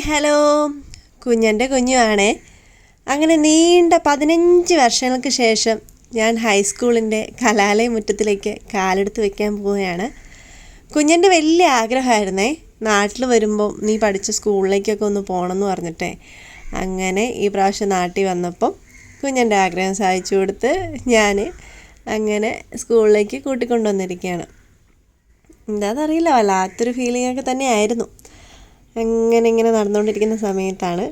Hello. കുഞ്ഞൻ്റെ കുഞ്ഞുവാണേ. അങ്ങനെ നീണ്ട 15 വർഷങ്ങൾക്ക് ശേഷം ഞാൻ ഹൈസ്കൂളിൻ്റെ കലാലയ മുറ്റത്തിലേക്ക് കാലെടുത്ത് വയ്ക്കാൻ പോവുകയാണ്. കുഞ്ഞൻ്റെ വലിയ ആഗ്രഹമായിരുന്നേ, നാട്ടിൽ വരുമ്പോൾ നീ പഠിച്ച സ്കൂളിലേക്കൊക്കെ ഒന്ന് പോകണമെന്ന് പറഞ്ഞിട്ടേ. അങ്ങനെ ഈ പ്രാവശ്യം നാട്ടിൽ വന്നപ്പം കുഞ്ഞൻ്റെ ആഗ്രഹം സാധിച്ചു കൊടുത്ത് ഞാൻ അങ്ങനെ സ്കൂളിലേക്ക് കൂട്ടിക്കൊണ്ടുവന്നിരിക്കുകയാണ്. എന്താണെന്നറിയില്ല, വല്ലാത്തൊരു ഫീലിംഗൊക്കെ തന്നെയായിരുന്നു. ഇങ്ങനെ നടന്നുകൊണ്ടിരിക്കുന്ന സമയത്താണ്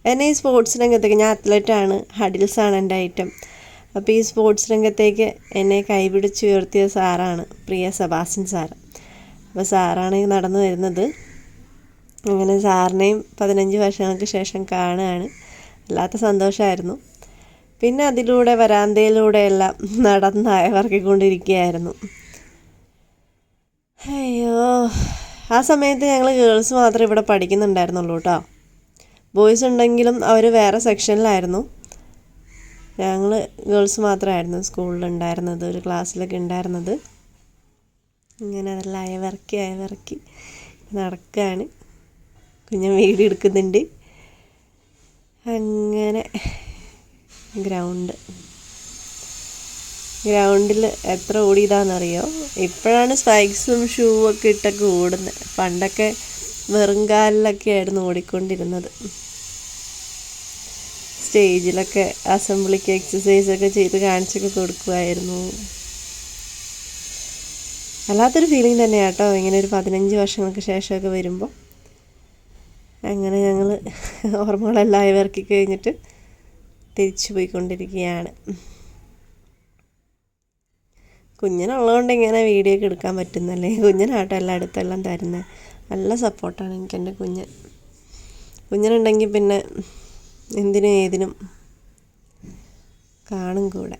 എന്നെ ഈ സ്പോർട്സ് രംഗത്തേക്ക്, ഞാൻ അത്ലറ്റാണ്, ഹഡിൽസാണ് എൻ്റെ ഐറ്റം. അപ്പോൾ ഈ സ്പോർട്സ് രംഗത്തേക്ക് എന്നെ കൈപിടിച്ച് ഉയർത്തിയ സാറാണ് പ്രിയ സെബാസ്റ്റ്യൻ സാറ്. അപ്പോൾ സാറാണ് നടന്നു വരുന്നത്. അങ്ങനെ സാറിനെയും 15 വർഷങ്ങൾക്ക് ശേഷം കാണുകയാണ്. വല്ലാത്ത സന്തോഷമായിരുന്നു. പിന്നെ അതിലൂടെ വരാന്തയിലൂടെ എല്ലാം നടന്നയവർക്കൊണ്ടിരിക്കുകയായിരുന്നു. അയ്യോ, ആ സമയത്ത് ഞങ്ങൾ ഗേൾസ് മാത്രമേ ഇവിടെ പഠിക്കുന്നുണ്ടായിരുന്നുള്ളൂ കേട്ടോ. ബോയ്സ് ഉണ്ടെങ്കിലും അവർ വേറെ സെക്ഷനിലായിരുന്നു. ഞങ്ങൾ ഗേൾസ് മാത്രമായിരുന്നു സ്കൂളിലുണ്ടായിരുന്നത്, ഒരു ക്ലാസ്സിലൊക്കെ ഉണ്ടായിരുന്നത്. ഇങ്ങനെ അതെല്ലാം അയവിറക്കി നടക്കുകയാണ്. കുഞ്ഞൻ വീഡിയോ എടുക്കുന്നുണ്ട്. അങ്ങനെ ഗ്രൗണ്ടിൽ എത്ര ഓടിയതാണെന്നറിയോ? ഇപ്പോഴാണ് സ്പൈക്സും ഷൂ ഒക്കെ ഇട്ടൊക്കെ ഓടുന്നത്. പണ്ടൊക്കെ വെറും കാലിലൊക്കെ ആയിരുന്നു ഓടിക്കൊണ്ടിരുന്നത്. സ്റ്റേജിലൊക്കെ അസംബ്ലിക്ക് എക്സസൈസൊക്കെ ചെയ്ത് കാണിച്ചൊക്കെ കൊടുക്കുമായിരുന്നു. വല്ലാത്തൊരു ഫീലിംഗ് തന്നെയാണ് കേട്ടോ, ഇങ്ങനെ ഒരു 15 വർഷങ്ങൾക്ക് ശേഷമൊക്കെ വരുമ്പോൾ. അങ്ങനെ ഞങ്ങൾ ഓർമ്മകളെല്ലാം ഇറക്കി കഴിഞ്ഞിട്ട് തിരിച്ചു പോയിക്കൊണ്ടിരിക്കുകയാണ്. കുഞ്ഞിനുള്ളതുകൊണ്ട് ഇങ്ങനെ വീഡിയോ ഒക്കെ എടുക്കാൻ പറ്റുന്നല്ലേ. കുഞ്ഞിനാട്ടോ എല്ലാം അടുത്തെല്ലാം തരുന്നത്. നല്ല സപ്പോർട്ടാണ് എനിക്ക് എൻ്റെ കുഞ്ഞിനുണ്ടെങ്കിൽ പിന്നെ എന്തിനും ഏതിനും കാണും കൂടെ.